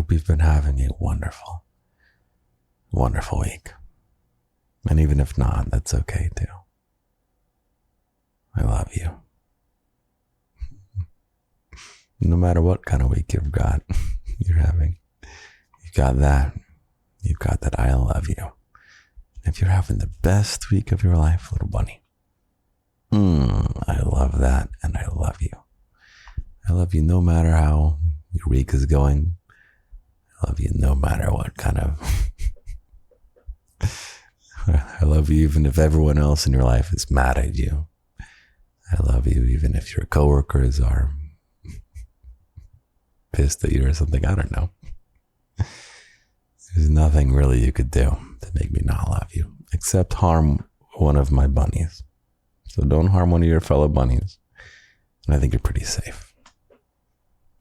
hope you've been having a wonderful, wonderful week. And even if not, that's okay too. I love you. No matter what kind of week you're having, you've got that. You've got that I love you. If you're having the best week of your life, little bunny, I love that, and I love you. I love you no matter how your week is going. I love you no matter what kind of... I love you even if everyone else in your life is mad at you. I love you even if your coworkers are pissed at you or something. I don't know. There's nothing really you could do to make me not love you, except harm one of my bunnies. So don't harm one of your fellow bunnies. And I think you're pretty safe.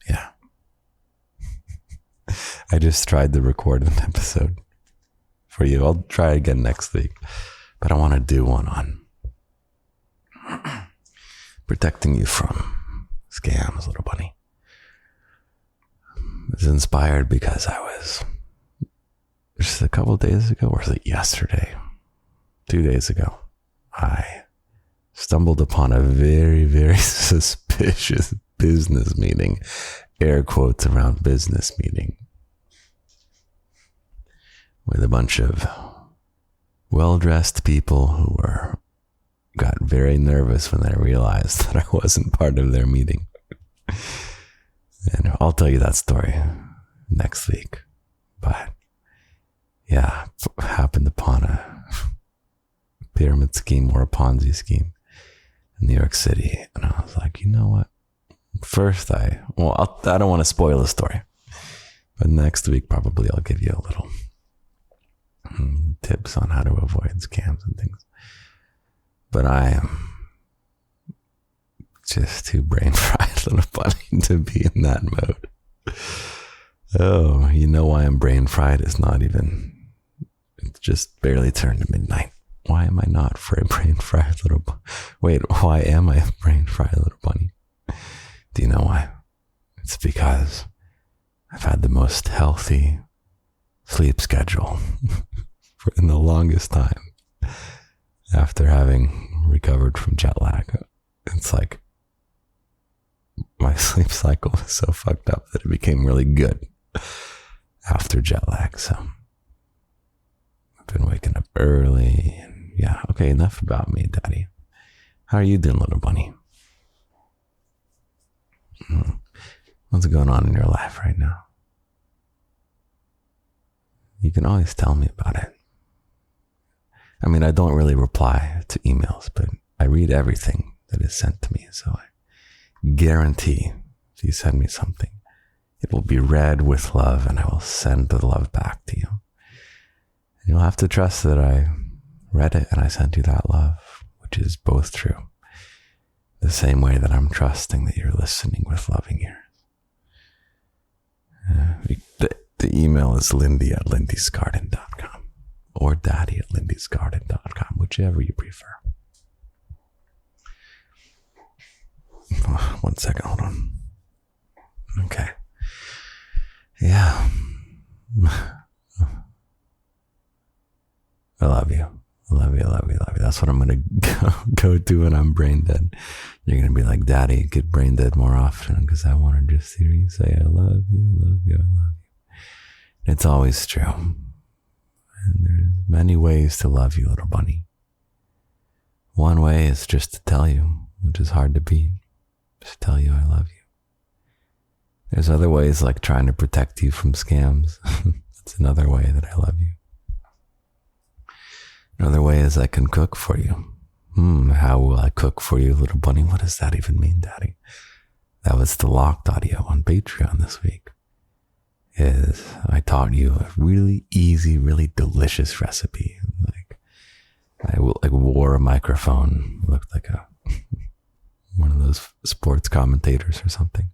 Yeah. I just tried to record an episode for you. I'll try again next week. But I want to do one on protecting you from scams, little bunny. I was inspired because I was just a couple of days ago, or was it yesterday? 2 days ago, I stumbled upon a very, very suspicious business meeting, air quotes around business meeting, with a bunch of well-dressed people who got very nervous when they realized that I wasn't part of their meeting. And I'll tell you that story next week. But yeah, happened upon a pyramid scheme or a Ponzi scheme in New York City. And I was like, you know what? First, I don't want to spoil the story. But next week, probably I'll give you a little tips on how to avoid scams and things. But I am just too brain fried, little bunny, to be in that mode. Oh, you know why I'm brain fried? It's just barely turned to midnight. Why am I not brain fried, little bunny? Wait, why am I brain fried, little bunny? Do you know why? It's because I've had the most healthy sleep schedule in the longest time after having recovered from jet lag. It's like my sleep cycle was so fucked up that it became really good after jet lag. So I've been waking up early. And yeah, okay, enough about me, Daddy. How are you doing, little bunny? What's going on in your life right now? You can always tell me about it. I mean, I don't really reply to emails, but I read everything that is sent to me. So I guarantee if you send me something, it will be read with love and I will send the love back to you. And you'll have to trust that I read it and I sent you that love, which is both true. The same way that I'm trusting that you're listening with loving ears. The email is lindy@lindysgarden.com or daddy@lindysgarden.com, whichever you prefer. Oh, 1 second, hold on. Okay. Yeah. I love you. I love you, I love you, I love you. That's what I'm going to go do when I'm brain dead. You're going to be like, Daddy, get brain dead more often because I want to just hear you say, I love you, I love you, I love you. It's always true. And there's many ways to love you, little bunny. One way is just to tell you, which is hard to beat. Just tell you I love you. There's other ways like trying to protect you from scams. That's another way that I love you. Another way is I can cook for you. How will I cook for you, little bunny? What does that even mean, Daddy? That was the locked audio on Patreon this week. I taught you a really easy, really delicious recipe. I wore a microphone, looked like one of those sports commentators or something.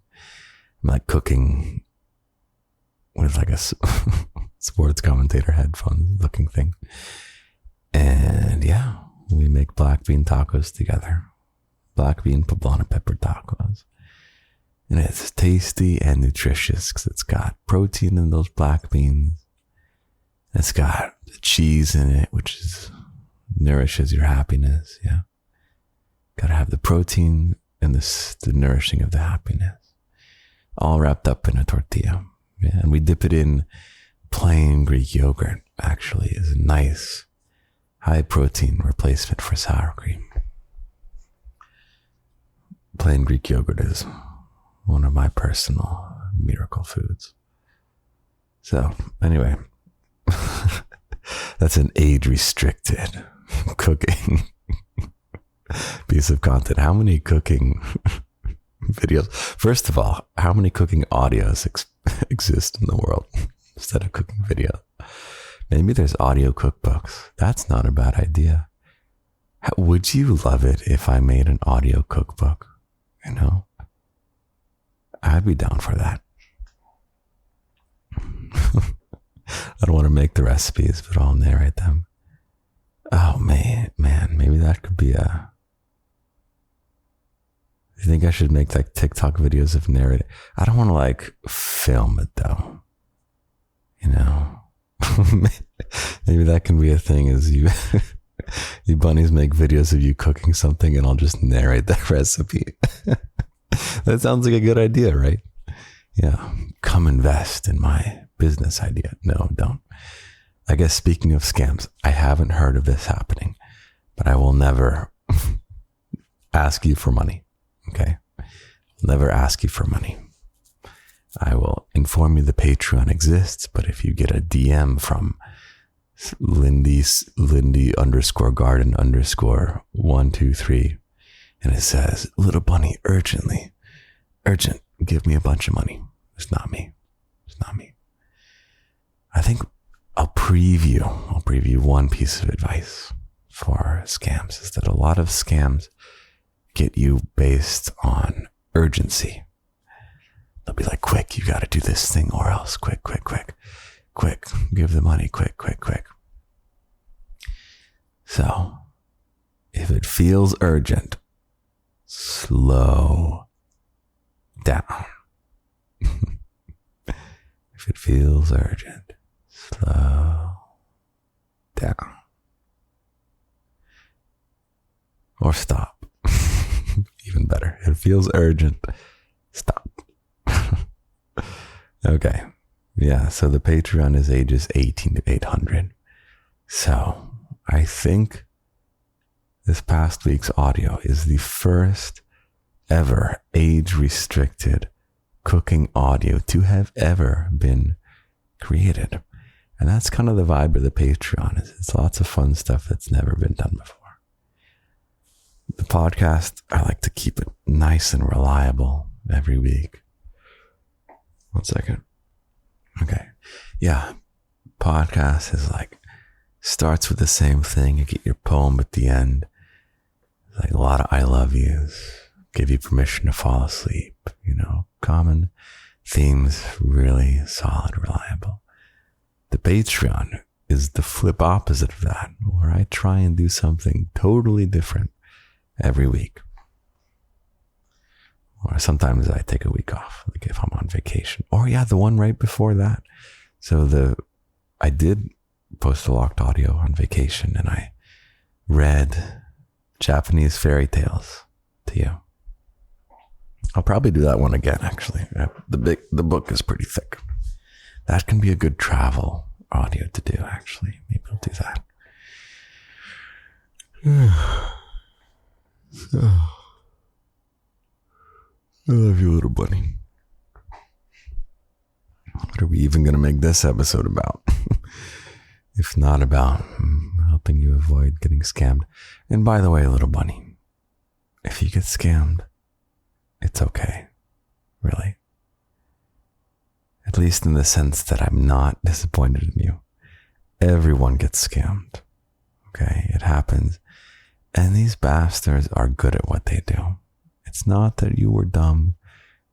I'm like cooking with like a sports commentator headphone looking thing. And yeah, we make black bean tacos together. Black bean poblano pepper tacos. And it's tasty and nutritious because it's got protein in those black beans. It's got cheese in it, which nourishes your happiness. Yeah. Got to have the protein and the nourishing of the happiness. All wrapped up in a tortilla. Yeah. And we dip it in plain Greek yogurt, actually, is a nice high protein replacement for sour cream. Plain Greek yogurt is one of my personal miracle foods. So, anyway, that's an age-restricted cooking piece of content. How many cooking videos? First of all, how many cooking audios exist in the world instead of cooking videos? Maybe there's audio cookbooks. That's not a bad idea. Would you love it if I made an audio cookbook? You know? I'd be down for that. I don't want to make the recipes, but I'll narrate them. Oh, man, maybe that could be a... You think I should make like TikTok videos of narrating? I don't want to like film it though. You know? Maybe that can be a thing, is you bunnies make videos of you cooking something and I'll just narrate that recipe. That sounds like a good idea, right? Yeah. Come invest in my business idea. No, don't. I guess speaking of scams, I haven't heard of this happening, but I will never ask you for money. Okay? I'll never ask you for money. I will inform you the Patreon exists, but if you get a DM from Lindy _garden _123 and it says, little bunny, urgent, give me a bunch of money. It's not me. I think I'll preview one piece of advice for scams, is that a lot of scams get you based on urgency. They'll be like, quick, you got to do this thing or else. Quick, give the money, quick. So, if it feels urgent, slow down. If it feels urgent, slow down. Or stop. Even better. If it feels urgent, stop. Okay. Yeah, so the Patreon is ages 18 to 800. So I think this past week's audio is the first ever age-restricted cooking audio to have ever been created. And that's kind of the vibe of the Patreon. It's lots of fun stuff that's never been done before. The podcast, I like to keep it nice and reliable every week. 1 second. Okay. Yeah. Podcast is like, starts with the same thing. You get your poem at the end. Like a lot of I love yous. Give you permission to fall asleep. You know, common themes, really solid, reliable. The Patreon is the flip opposite of that, where I try and do something totally different every week. Or sometimes I take a week off, like if I'm on vacation. Or yeah, the one right before that. So I did post a locked audio on vacation and I read Japanese fairy tales to you. I'll probably do that one again, actually. The book is pretty thick. That can be a good travel audio to do, actually. Maybe I'll do that. So, I love you, little bunny. What are we even going to make this episode about? If not about helping you avoid getting scammed. And by the way, little bunny, if you get scammed, it's okay. Really. At least in the sense that I'm not disappointed in you. Everyone gets scammed. Okay? It happens. And these bastards are good at what they do. It's not that you were dumb.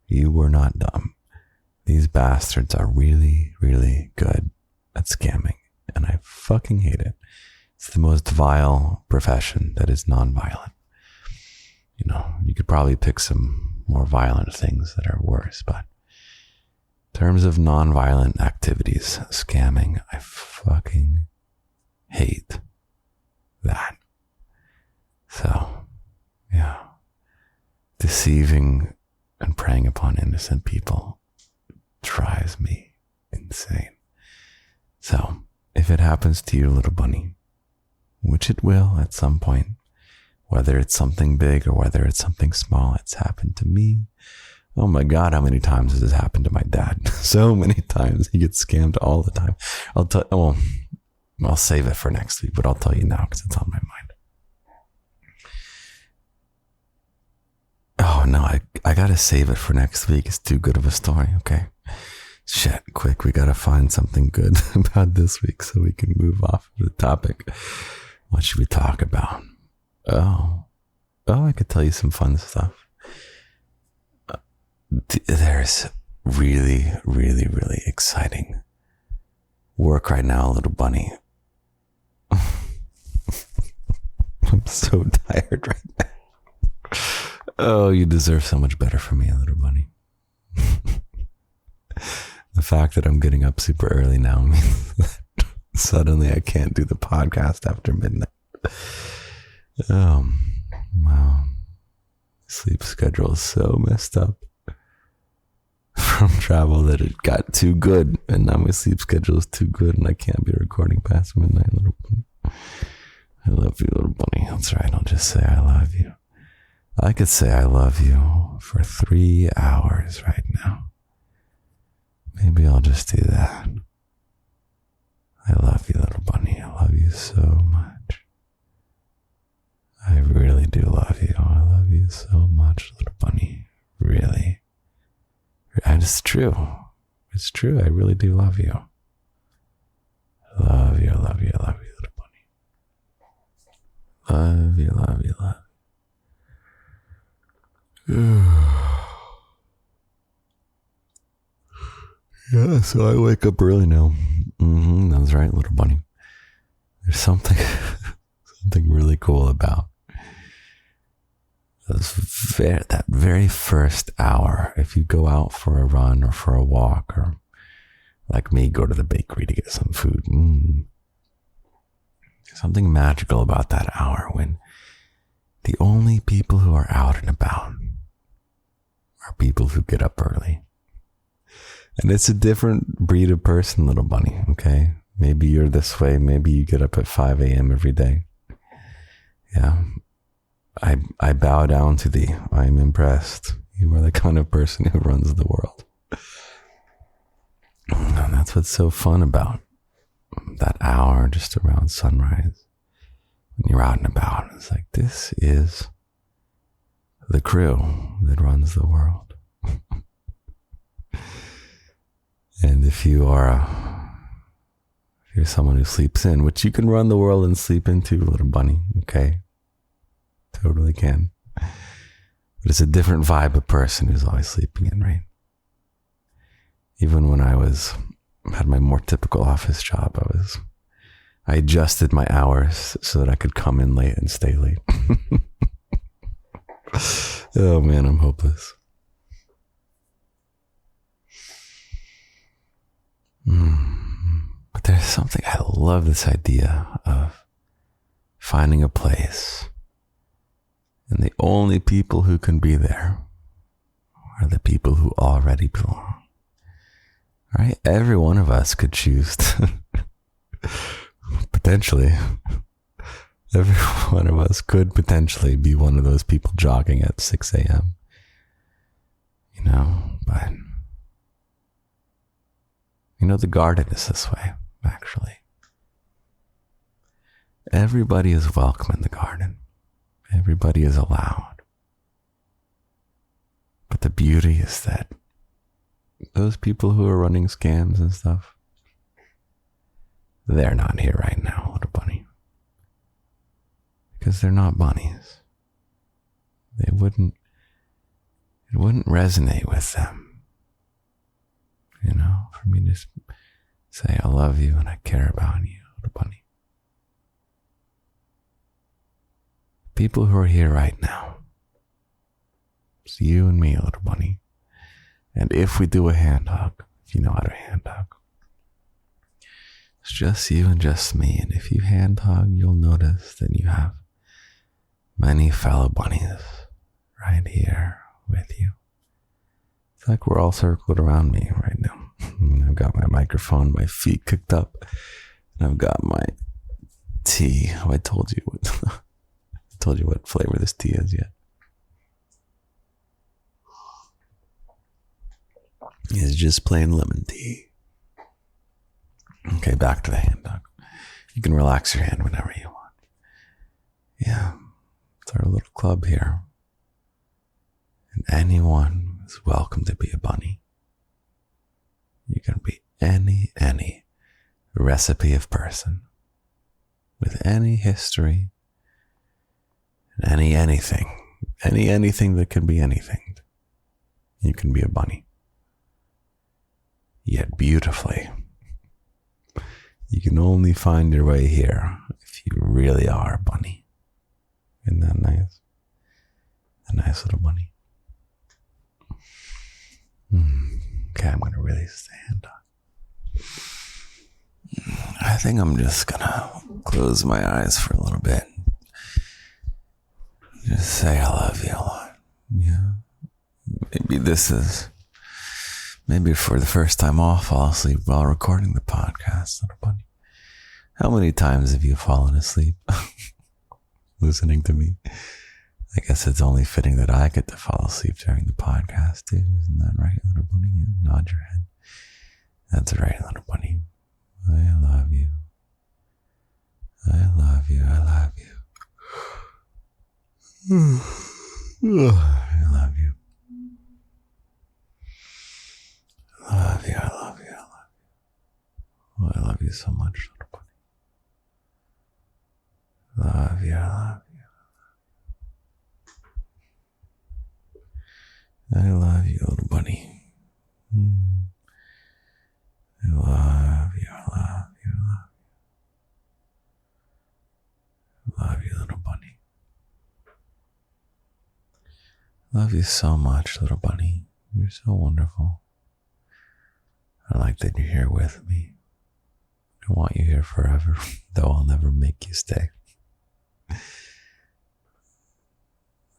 You were not dumb. These bastards are really, really good at scamming. And I fucking hate it. It's the most vile profession that is non-violent. You know, you could probably pick some more violent things that are worse. But in terms of non-violent activities, scamming, I fucking hate that. So, yeah. Deceiving and preying upon innocent people drives me insane. So, if it happens to you, little bunny, which it will at some point, whether it's something big or whether it's something small, it's happened to me. Oh my God, how many times has this happened to my dad? So many times. He gets scammed all the time. I'll save it for next week, but I'll tell you now because it's on my mind. Oh no, I gotta save it for next week. It's too good of a story, okay? Shit, quick, we gotta find something good about this week so we can move off of the topic. What should we talk about? Oh, I could tell you some fun stuff. There's really, really, really exciting work right now, little bunny. I'm so tired right now. Oh, you deserve so much better from me, little bunny. The fact that I'm getting up super early now means that suddenly I can't do the podcast after midnight. Wow. Sleep schedule is so messed up from travel that it got too good, and now my sleep schedule is too good and I can't be recording past midnight, little bunny. I love you, little bunny. That's right, I'll just say I love you. I could say I love you for 3 hours right now. Maybe I'll just do that. I love you, little bunny. I love you so much. I really do love you. I love you so much, little bunny. Really. And it's true. It's true. I really do love you. I love you, I love you, I love you, little bunny. Love you, love you, love you. Yeah, so I wake up early now. That's right, little bunny. There's something really cool about that very first hour. If you go out for a run or for a walk, or like me, go to the bakery to get some food. There's something magical about that hour when the only people who are out and about are people who get up early. And it's a different breed of person, little bunny, okay? Maybe you're this way. Maybe you get up at 5 a.m. every day. Yeah. I bow down to thee. I am impressed. You are the kind of person who runs the world. And that's what's so fun about that hour just around sunrise. When you're out and about, it's like, this is the crew that runs the world. And if you're someone who sleeps in, which you can run the world and sleep into, little bunny, okay? Totally can. But it's a different vibe of person who's always sleeping in, right? Even when I had my more typical office job, I adjusted my hours so that I could come in late and stay late. Oh man, I'm hopeless. But there's something, I love this idea of finding a place, and the only people who can be there are the people who already belong. Right? Every one of us could choose to, potentially, every one of us could potentially be one of those people jogging at 6 a.m. You know, but the garden is this way, actually. Everybody is welcome in the garden. Everybody is allowed. But the beauty is that those people who are running scams and stuff, they're not here right now, little bunny. Because they're not bunnies. It wouldn't resonate with them. For me to say I love you and I care about you, little bunny. People who are here right now, It's you and me, little bunny. And if we do a hand hug, if you know how to hand hug, it's just you and just me. And if you hand hug, you'll notice that you have many fellow bunnies right here with you. It's like we're all circled around me right now. I've got my microphone, my feet kicked up, and I've got my tea. Oh, I told you what flavor this tea is yet. It's just plain lemon tea. Okay, back to the hand hug. You can relax your hand whenever you want. Yeah, it's our little club here. And anyone is welcome to be a bunny. You can be any recipe of person with any history and anything that can be anything. You can be a bunny. Yet beautifully. You can only find your way here if you really are a bunny. Isn't that nice? A nice little bunny. Okay, I'm going to release the hand hug. I think I'm just going to close my eyes for a little bit. Just say I love you a lot. Yeah. Maybe for the first time I'll fall asleep while recording the podcast, little bunny. How many times have you fallen asleep listening to me? I guess it's only fitting that I get to fall asleep during the podcast too. Isn't that right, little bunny? Yeah, nod your head. That's right, little bunny. I love you. I love you. I love you. I love you. I love you. I love you. I love you. Oh, I love you so much, little bunny. Love you. I love you. I love you, little bunny. I love you. I love you. I love you. I love you, little bunny. Love you so much, little bunny. You're so wonderful. I like that you're here with me. I want you here forever, though I'll never make you stay.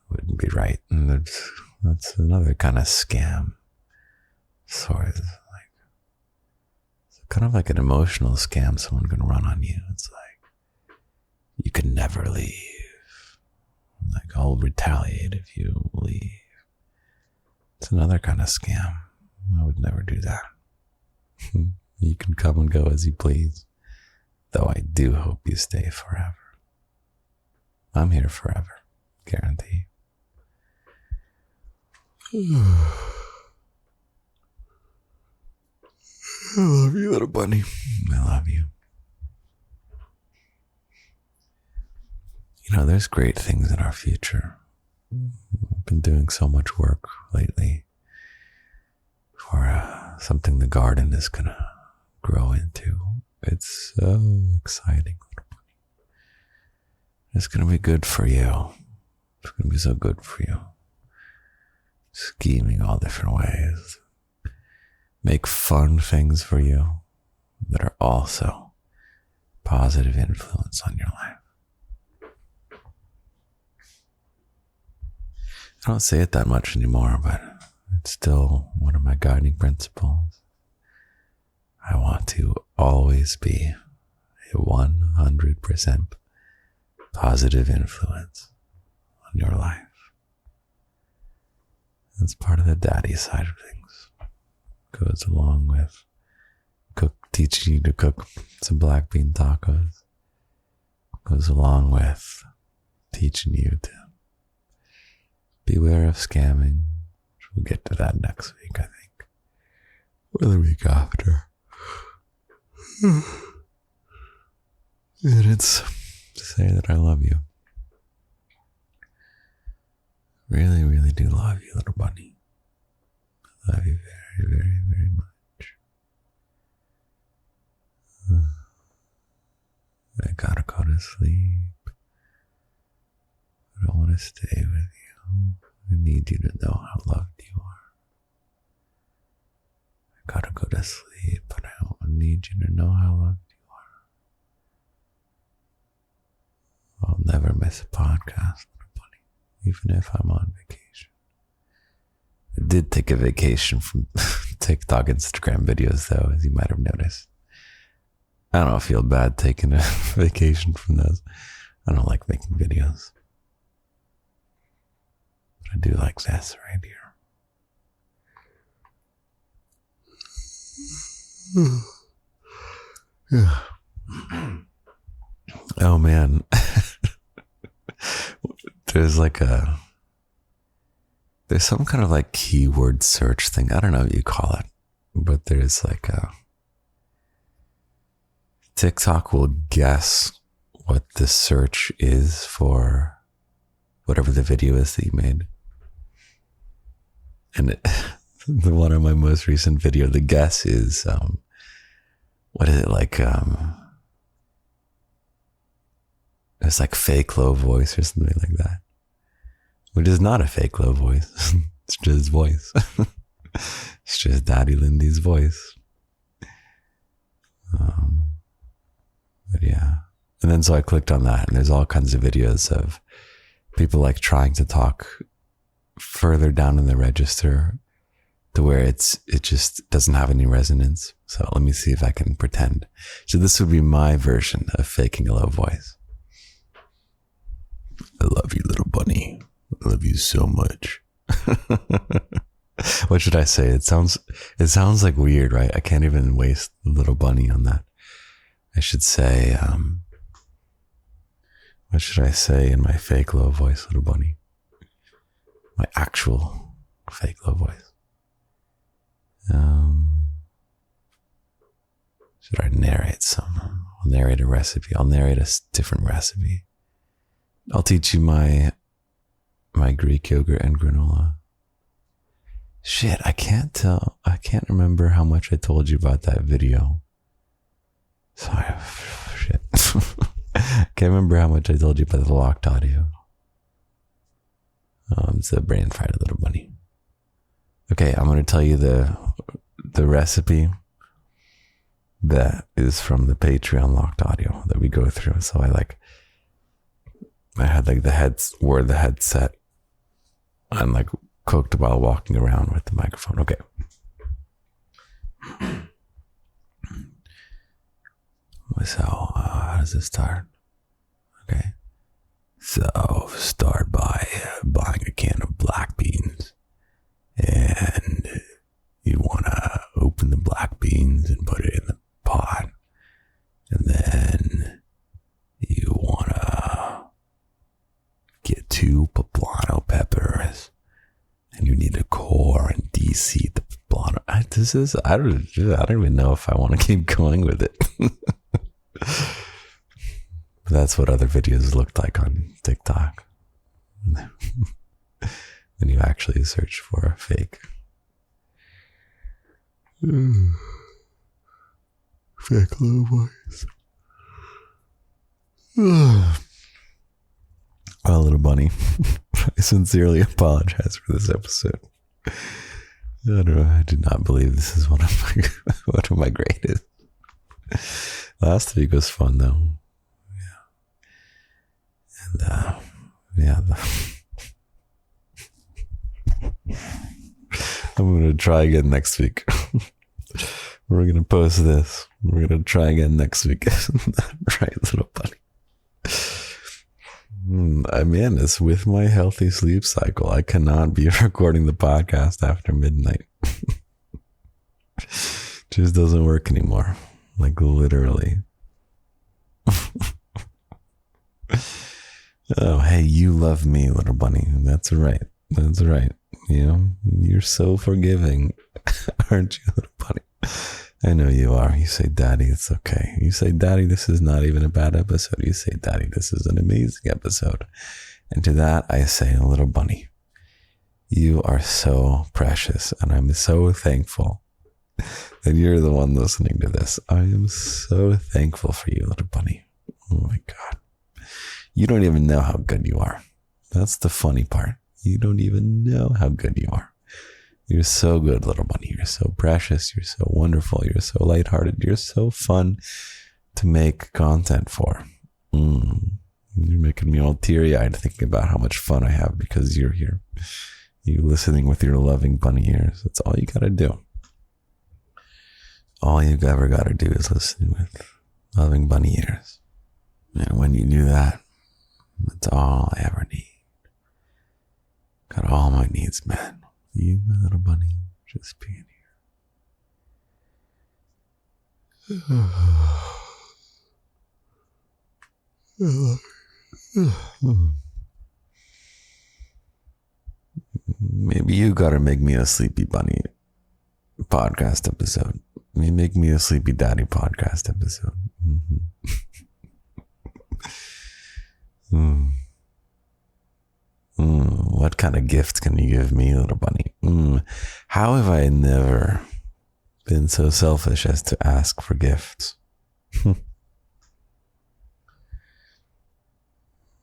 Wouldn't be right. And that's another kind of scam. Sort of like, it's kind of like an emotional scam someone can run on you. It's like, you can never leave. Like, I'll retaliate if you leave. It's another kind of scam. I would never do that. You can come and go as you please, though I do hope you stay forever. I'm here forever, guarantee. I love you, little bunny. I love you. You know, there's great things in our future. I've been doing so much work lately for something the garden is going to grow into. It's so exciting, little bunny. It's going to be good for you. It's going to be so good for you. Scheming all different ways. Make fun things for you that are also positive influence on your life. I don't say it that much anymore, but it's still one of my guiding principles. I want to always be a 100% positive influence on your life. That's part of the daddy side of things. Goes along with teaching you to cook some black bean tacos. Goes along with teaching you to beware of scamming. We'll get to that next week, I think. Or the week after. And it's to say that I love you. Really, really do love you, little bunny. I love you very, very, very much. I gotta go to sleep. I don't want to stay with you. I need you to know how loved you are. I gotta go to sleep, but I need you to know how loved you are. I'll never miss a podcast, buddy, even if I'm on vacation. I did take a vacation from TikTok, Instagram videos, though, as you might have noticed. I don't feel bad taking a vacation from those. I don't like making videos. But I do like this right here. Oh man. There's some kind of like keyword search thing. I don't know what you call it, but there's like TikTok will guess what the search is for whatever the video is that you made. And the one on my most recent video, the guess is, what is it like? It's like fake low voice or something like that. Which is not a fake low voice. It's just voice. It's just Daddy Lindy's voice. But yeah. And then so I clicked on that, and there's all kinds of videos of people like trying to talk further down in the register to where it just doesn't have any resonance. So let me see if I can pretend. So this would be my version of faking a low voice. I love you, little bunny. I love you so much. What should I say? It sounds like weird, right? I can't even waste the little bunny on that. I should say, what should I say in my fake low voice, little bunny? My actual fake low voice. Should I narrate some? I'll narrate a recipe. I'll narrate a different recipe. I'll teach you my Greek yogurt and granola. Shit, I can't remember how much I told you about that video. Sorry, shit. Can't remember how much I told you about the locked audio. It's a brain fried little bunny. Okay, I'm going to tell you the recipe that is from the Patreon locked audio that we go through. So I had like the headset and like cooked while walking around with the microphone. Okay. So how does this start? Okay. So start by buying a can of black beans, and you want to open the black beans and put it in the pot, and then you want to get 2 poblano peppers, and you need to core and de-seed the poblano. I don't even know if I want to keep going with it. That's what other videos looked like on TikTok. When you actually search for a fake. Fake low voice. Well, little bunny, I sincerely apologize for this episode. I do not believe this is one of my greatest. Last week was fun though. Yeah. And I'm going to try again next week. We're going to post this. We're going to try again next week. Right, little bunny. I'm in this with my healthy sleep cycle. I cannot be recording the podcast after midnight. Just doesn't work anymore. Like literally. Oh, hey, you love me, little bunny. That's right. That's right. You know, you're so forgiving. Aren't you, little bunny? I know you are. You say, Daddy, it's okay. You say, Daddy, this is not even a bad episode. You say, Daddy, this is an amazing episode. And to that, I say, little bunny, you are so precious. And I'm so thankful that you're the one listening to this. I am so thankful for you, little bunny. Oh my God. You don't even know how good you are. That's the funny part. You don't even know how good you are. You're so good, little bunny. You're so precious. You're so wonderful. You're so lighthearted. You're so fun to make content for. You're making me all teary-eyed thinking about how much fun I have because you're here. You listening with your loving bunny ears. That's all you gotta do. All you've ever gotta do is listen with loving bunny ears. And when you do that, that's all I ever need. Got all my needs met. You, my little bunny, just being here. Maybe you gotta make me a sleepy bunny podcast episode. Maybe make me a sleepy daddy podcast episode. What kind of gift can you give me, little bunny? How have I never been so selfish as to ask for gifts?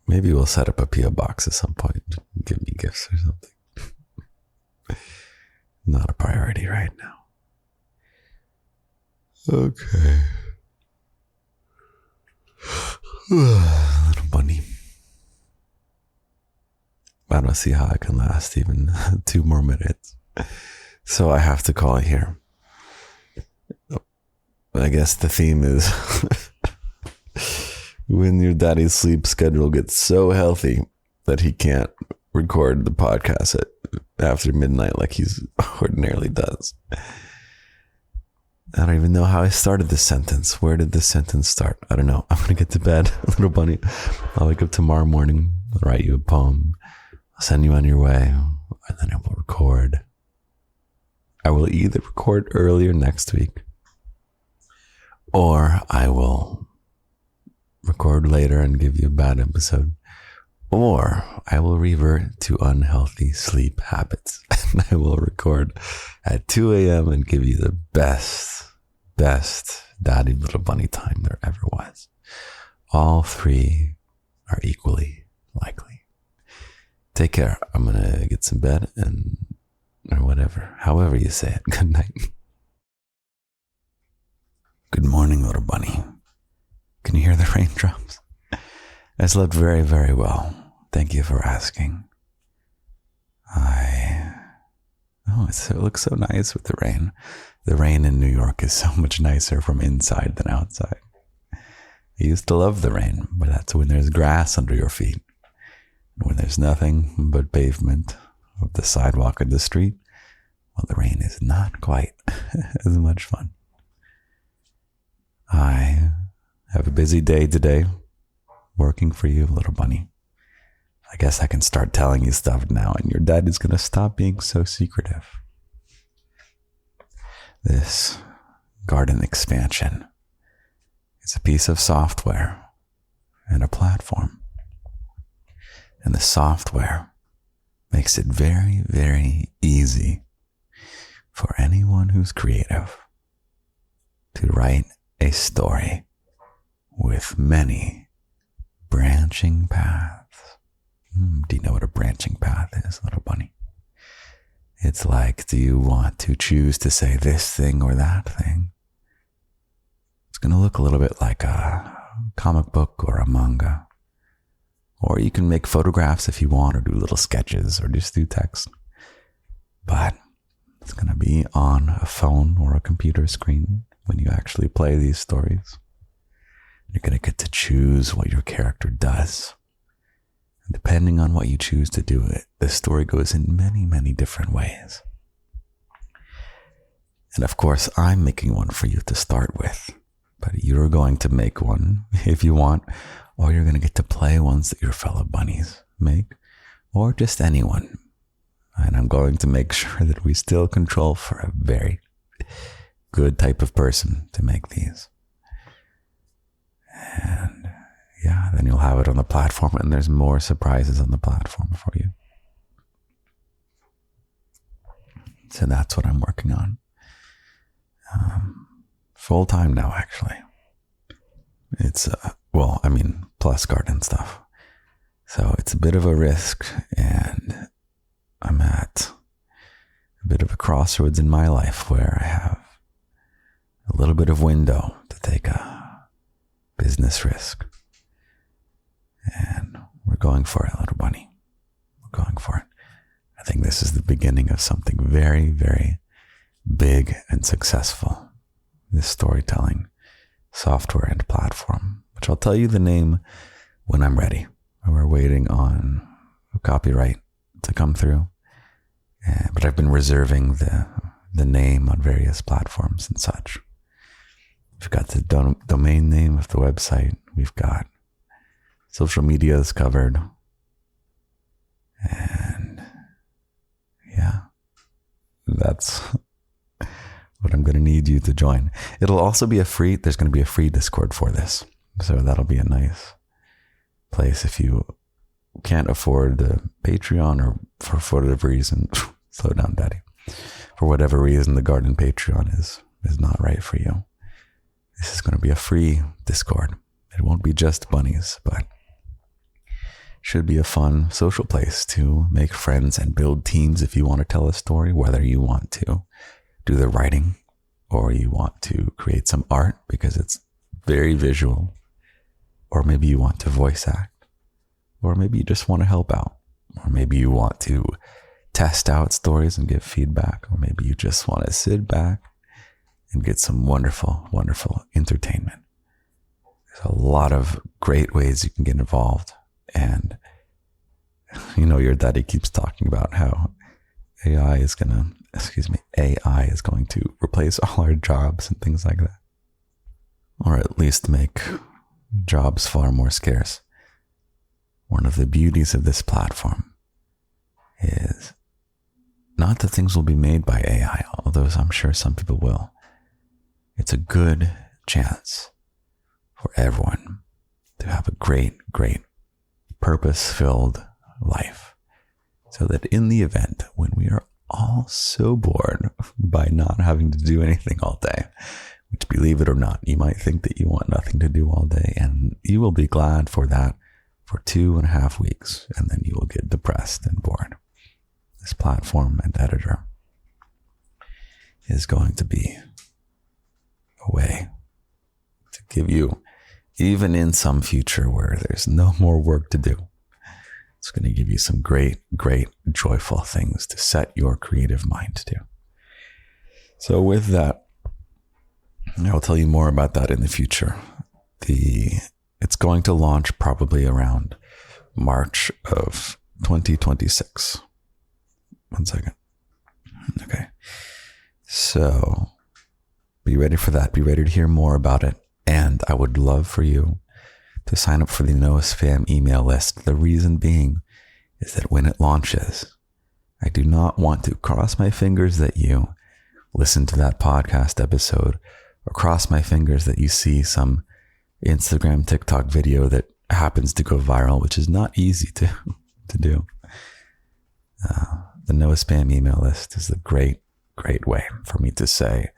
Maybe we'll set up a P.O. box at some point. Give me gifts or something. Not a priority right now. Okay. Little bunny. I don't see how I can last even 2 more minutes. So I have to call it here. I guess the theme is when your daddy's sleep schedule gets so healthy that he can't record the podcast after midnight like he ordinarily does. I don't even know how I started this sentence. Where did this sentence start? I don't know. I'm going to get to bed, little bunny. I'll wake up tomorrow morning, I'll write you a poem, I'll send you on your way, and then I will record. I will either record earlier next week, or I will record later and give you a bad episode, or I will revert to unhealthy sleep habits and I will record at 2 a.m. and give you the best daddy little bunny time there ever was. All 3 are equally likely. Take care. I'm gonna get some bed or whatever, however you say it. Good night. Good morning, little bunny. Can you hear the raindrops? I slept very, very well. Thank you for asking. It looks so nice with the rain. The rain in New York is so much nicer from inside than outside. I used to love the rain, but that's when there's grass under your feet. And when there's nothing but pavement of the sidewalk of the street, well, the rain is not quite as much fun. I have a busy day today, working for you, little bunny. I guess I can start telling you stuff now, and your dad is going to stop being so secretive. This garden expansion is a piece of software and a platform. And the software makes it very, very easy for anyone who's creative to write a story with many branching paths. Do you know what a branching path is, little bunny? It's like, do you want to choose to say this thing or that thing? It's going to look a little bit like a comic book or a manga. Or you can make photographs if you want, or do little sketches, or just do text. But it's going to be on a phone or a computer screen when you actually play these stories. You're going to get to choose what your character does. And depending on what you choose to do, the story goes in many, many different ways. And of course, I'm making one for you to start with. But you're going to make one if you want, or you're going to get to play ones that your fellow bunnies make, or just anyone. And I'm going to make sure that we still control for a very good type of person to make these. And yeah, then you'll have it on the platform, and there's more surprises on the platform for you. So that's what I'm working on. Full time now, actually. It's, plus garden stuff. So it's a bit of a risk, and I'm at a bit of a crossroads in my life where I have a little bit of window to take a business risk. And we're going for it, little bunny. We're going for it. I think this is the beginning of something very, very big and successful. This storytelling software and platform, which I'll tell you the name when I'm ready. We're waiting on copyright to come through. But I've been reserving the name on various platforms and such. We've got the domain name of the website. We've got social medias covered. And yeah, that's what I'm going to need you to join. It'll also be there's going to be a free Discord for this. So that'll be a nice place if you can't afford the Patreon or for whatever reason, slow down, daddy. For whatever reason, the garden Patreon is not right for you. This is going to be a free Discord. It won't be just bunnies, but should be a fun social place to make friends and build teams if you want to tell a story, whether you want to do the writing or you want to create some art because it's very visual, or maybe you want to voice act, or maybe you just want to help out, or maybe you want to test out stories and give feedback, or maybe you just want to sit back and get some wonderful, wonderful entertainment. There's a lot of great ways you can get involved. And, your daddy keeps talking about how AI is going to replace all our jobs and things like that. Or at least make jobs far more scarce. One of the beauties of this platform is not that things will be made by AI, although I'm sure some people will. It's a good chance for everyone to have a great, great purpose-filled life. So that in the event when we are all so bored by not having to do anything all day, which, believe it or not, you might think that you want nothing to do all day, and you will be glad for that for 2.5 weeks, and then you will get depressed and bored. This platform and editor is going to be a way to give you, even in some future where there's no more work to do, it's going to give you some great, great, joyful things to set your creative mind to. So with that, I'll tell you more about that in the future. It's going to launch probably around March of 2026. One second. Okay. So be ready for that. Be ready to hear more about it. And I would love for you to sign up for the no spam email list. The reason being is that when it launches, I do not want to cross my fingers that you listen to that podcast episode, or cross my fingers that you see some Instagram, TikTok video that happens to go viral, which is not easy to do. The no spam email list is a great, great way for me to say,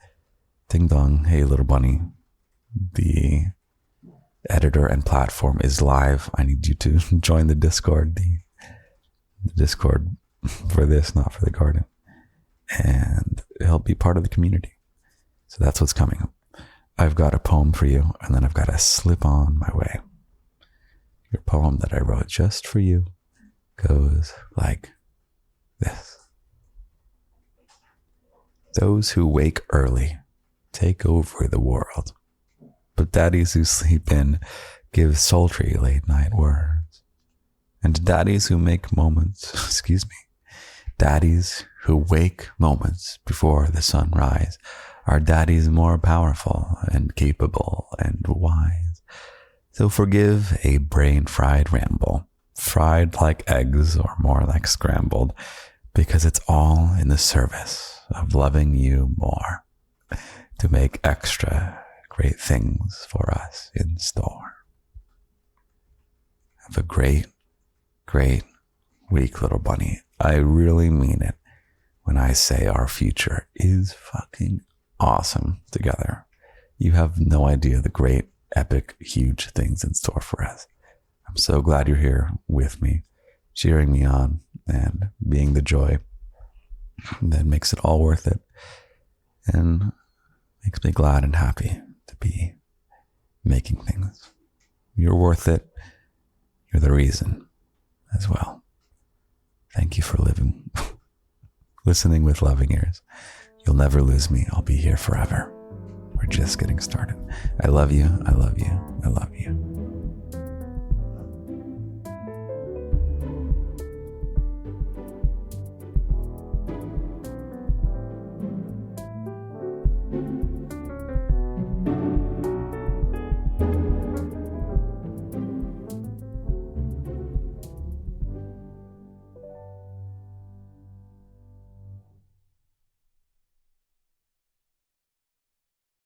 ding dong, hey little bunny, the editor and platform is live. I need you to join the Discord, the Discord for this, not for the garden, and help be part of the community. So that's what's coming. I've got a poem for you, and then I've got a slip on my way. Your poem that I wrote just for you goes like this. Those who wake early take over the world, but daddies who sleep in give sultry late night words. And daddies who make moments, daddies who wake moments before the sunrise are daddies more powerful and capable and wise. So forgive a brain-fried ramble, fried like eggs or more like scrambled, because it's all in the service of loving you more, to make extra great things for us in store. Have a great, great week, little bunny. I really mean it when I say our future is fucking awesome together. You have no idea the great, epic, huge things in store for us. I'm so glad you're here with me. cheering me on and being the joy that makes it all worth it and makes me glad and happy to be making things. You're worth it. You're the reason as well. Thank you for listening with loving ears. You'll never lose me. I'll be here forever. We're just getting started. I love you. I love you. I love you.